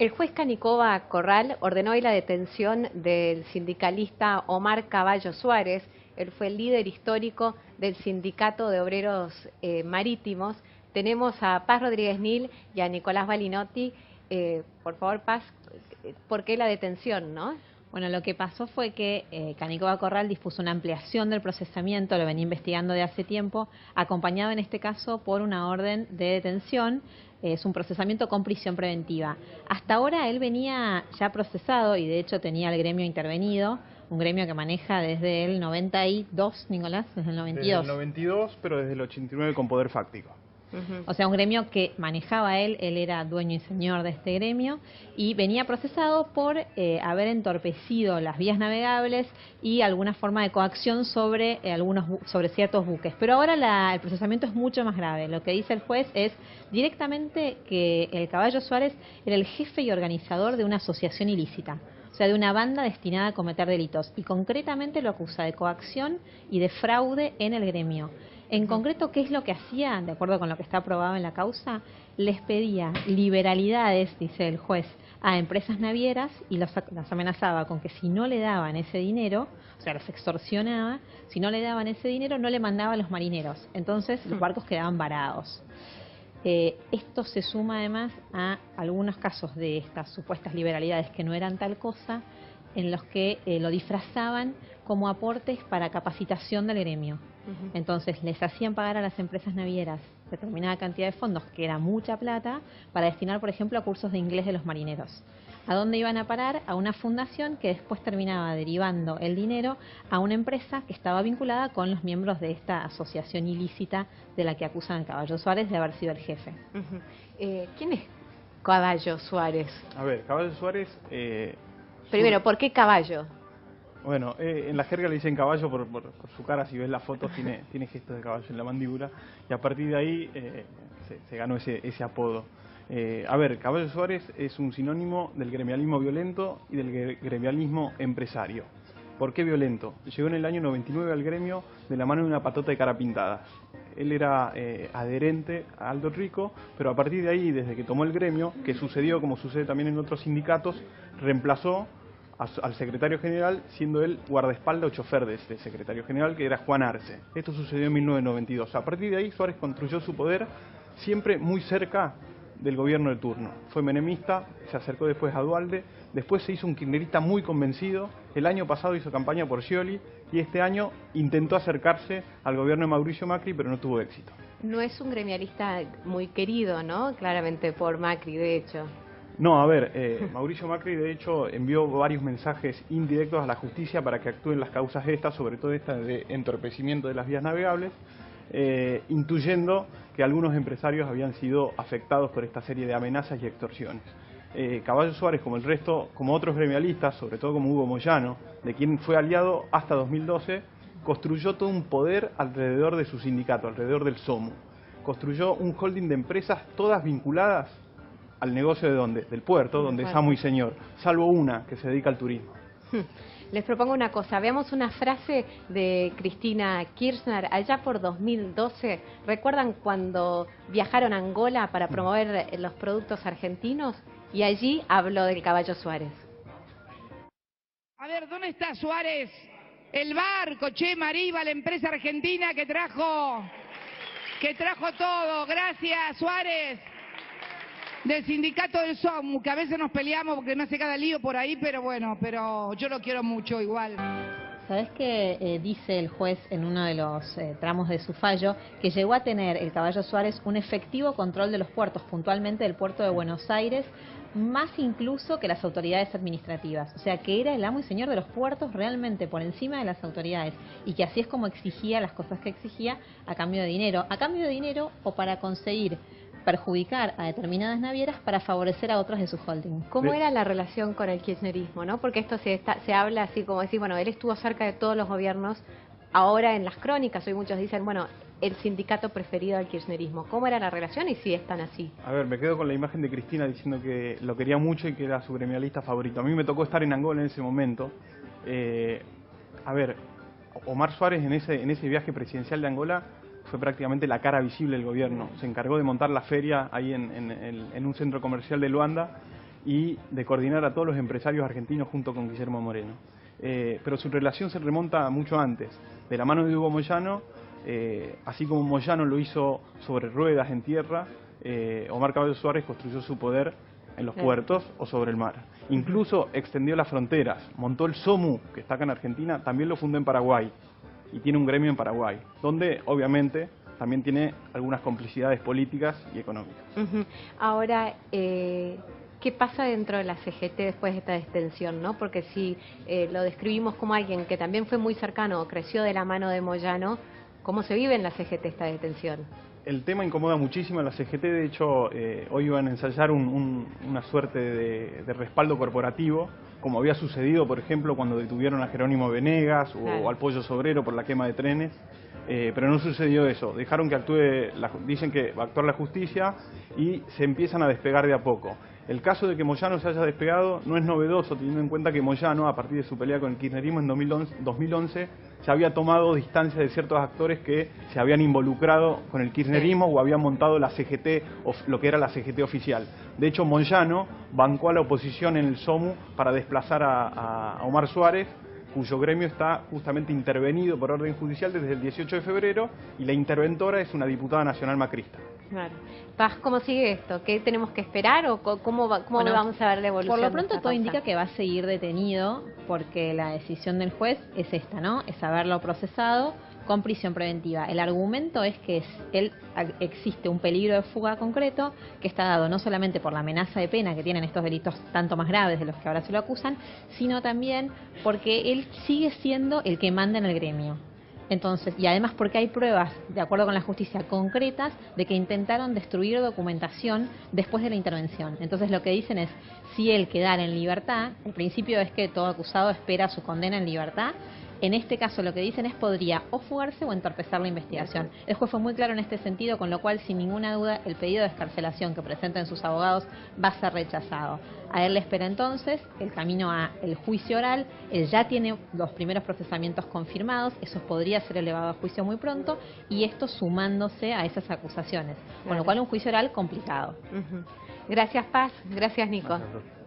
El juez Canicova Corral ordenó hoy la detención del sindicalista Omar Caballo Suárez. Él fue el líder histórico del Sindicato de Obreros Marítimos. Tenemos a Paz Rodríguez Nil y a Nicolás Balinotti. Por favor, Paz, ¿por qué la detención, no? Bueno, lo que pasó fue que Canicova Corral dispuso una ampliación del procesamiento, lo venía investigando de hace tiempo, acompañado en este caso por una orden de detención. Es un procesamiento con prisión preventiva. Hasta ahora él venía ya procesado y de hecho tenía el gremio intervenido, un gremio que maneja desde el 92, Nicolás, desde el 92. Desde el 92, pero desde el 89 con poder fáctico. O sea, un gremio que manejaba él era dueño y señor de este gremio y venía procesado por haber entorpecido las vías navegables y alguna forma de coacción sobre sobre ciertos buques. Pero ahora el procesamiento es mucho más grave. Lo que dice el juez es directamente que el Caballo Suárez era el jefe y organizador de una asociación ilícita. O sea, de una banda destinada a cometer delitos. Y concretamente lo acusa de coacción y de fraude en el gremio. En concreto, ¿qué es lo que hacía? De acuerdo con lo que está aprobado en la causa, les pedía liberalidades, dice el juez, a empresas navieras y las amenazaba con que si no le daban ese dinero, o sea, los extorsionaba, si no le daban ese dinero no le mandaba a los marineros. Entonces los barcos quedaban varados. Esto se suma además a algunos casos de estas supuestas liberalidades que no eran tal cosa, en los que lo disfrazaban como aportes para capacitación del gremio. Entonces les hacían pagar a las empresas navieras determinada cantidad de fondos, que era mucha plata, para destinar, por ejemplo, a cursos de inglés de los marineros. ¿A dónde iban a parar? A una fundación que después terminaba derivando el dinero a una empresa que estaba vinculada con los miembros de esta asociación ilícita de la que acusan a Caballo Suárez de haber sido el jefe. ¿Quién es Caballo Suárez? A ver, Caballo Suárez... Primero, ¿por qué caballo? Bueno, en la jerga le dicen caballo por su cara. Si ves las fotos tiene gestos de caballo en la mandíbula, y a partir de ahí se ganó ese apodo. A ver, Caballo Suárez es un sinónimo del gremialismo violento y del gremialismo empresario. ¿Por qué violento? Llegó en el año 99 al gremio de la mano de una patota de cara pintada. Él era adherente a Aldo Rico, pero a partir de ahí, desde que tomó el gremio, que sucedió como sucede también en otros sindicatos, reemplazó al secretario general, siendo él guardaespaldas o chofer de ese secretario general, que era Juan Arce. Esto sucedió en 1992. A partir de ahí, Suárez construyó su poder siempre muy cerca del gobierno de turno. Fue menemista, se acercó después a Duhalde, después se hizo un kirchnerista muy convencido. El año pasado hizo campaña por Scioli y este año intentó acercarse al gobierno de Mauricio Macri, pero no tuvo éxito. No es un gremialista muy querido, ¿no? Claramente por Macri, de hecho. No, a ver, Mauricio Macri de hecho envió varios mensajes indirectos a la justicia para que actúen las causas estas, sobre todo esta de entorpecimiento de las vías navegables, intuyendo que algunos empresarios habían sido afectados por esta serie de amenazas y extorsiones. Caballo Suárez, como el resto, como otros gremialistas, sobre todo como Hugo Moyano, de quien fue aliado hasta 2012, construyó todo un poder alrededor de su sindicato, alrededor del SOMU. Construyó un holding de empresas todas vinculadas al negocio de ¿dónde? Del puerto, donde es amo y señor, salvo una que se dedica al turismo. Les propongo una cosa, veamos una frase de Cristina Kirchner allá por 2012. ¿Recuerdan cuando viajaron a Angola para promover los productos argentinos? Y allí habló del Caballo Suárez. A ver, ¿dónde está Suárez? El barco, Che Mariva, la empresa argentina que trajo todo. Gracias, Suárez. Del sindicato del SOMU, que a veces nos peleamos porque no hace cada lío por ahí, pero bueno, pero yo lo quiero mucho igual. ¿Sabés qué dice el juez en uno de los tramos de su fallo? Que llegó a tener el Caballo Suárez un efectivo control de los puertos, puntualmente del puerto de Buenos Aires, más incluso que las autoridades administrativas. O sea, que era el amo y señor de los puertos realmente por encima de las autoridades, y que así es como exigía las cosas que exigía a cambio de dinero. A cambio de dinero o para conseguir perjudicar a determinadas navieras para favorecer a otras de su holding. ¿Cómo era la relación con el kirchnerismo, no? Porque esto se habla así como decir, bueno, él estuvo cerca de todos los gobiernos. Ahora en las crónicas hoy muchos dicen, bueno, el sindicato preferido al kirchnerismo. ¿Cómo era la relación y si es tan así? A ver, me quedo con la imagen de Cristina diciendo que lo quería mucho y que era su gremialista favorito. A mí me tocó estar en Angola en ese momento. A ver, Omar Suárez en ese viaje presidencial de Angola fue prácticamente la cara visible del gobierno. Se encargó de montar la feria ahí en un centro comercial de Luanda y de coordinar a todos los empresarios argentinos junto con Guillermo Moreno. Pero su relación se remonta mucho antes, de la mano de Hugo Moyano, así como Moyano lo hizo sobre ruedas en tierra, Omar Caballo Suárez construyó su poder en los puertos o sobre el mar. Incluso extendió las fronteras, montó el SOMU, que está acá en Argentina, también lo fundó en Paraguay y tiene un gremio en Paraguay, donde obviamente también tiene algunas complicidades políticas y económicas. Ahora, ¿qué pasa dentro de la CGT después de esta detención, ¿no? Porque si lo describimos como alguien que también fue muy cercano, creció de la mano de Moyano, ¿cómo se vive en la CGT esta detención? El tema incomoda muchísimo a la CGT, de hecho hoy iban a ensayar una suerte de respaldo corporativo, como había sucedido, por ejemplo, cuando detuvieron a Jerónimo Venegas o al Pollo Sobrero por la quema de trenes. Pero no sucedió eso, dejaron que dicen que va a actuar la justicia y se empiezan a despegar de a poco. El caso de que Moyano se haya despegado no es novedoso, teniendo en cuenta que Moyano, a partir de su pelea con el kirchnerismo en 2011, ya había tomado distancia de ciertos actores que se habían involucrado con el kirchnerismo o habían montado la CGT, o lo que era la CGT oficial. De hecho, Moyano bancó a la oposición en el SOMU para desplazar a Omar Suárez, cuyo gremio está justamente intervenido por orden judicial desde el 18 de febrero, y la interventora es una diputada nacional macrista. Claro. Paz, ¿cómo sigue esto? ¿Qué tenemos que esperar o cómo vamos a ver la evolución? Por lo pronto todo indica que va a seguir detenido, porque la decisión del juez es esta, ¿no? Es haberlo procesado con prisión preventiva. El argumento es que existe un peligro de fuga concreto que está dado no solamente por la amenaza de pena que tienen estos delitos tanto más graves de los que ahora se lo acusan, sino también porque él sigue siendo el que manda en el gremio. Entonces, y además porque hay pruebas, de acuerdo con la justicia, concretas de que intentaron destruir documentación después de la intervención. Entonces lo que dicen es, si él quedara en libertad, el principio es que todo acusado espera su condena en libertad. En este caso lo que dicen es podría o fugarse o entorpecer la investigación. El juez fue muy claro en este sentido, con lo cual sin ninguna duda el pedido de excarcelación que presenten sus abogados va a ser rechazado. A él le espera entonces el camino a el juicio oral. Él ya tiene los primeros procesamientos confirmados, eso podría ser elevado a juicio muy pronto, y esto sumándose a esas acusaciones, con lo cual un juicio oral complicado. Gracias, Paz. Gracias, Nico. Gracias.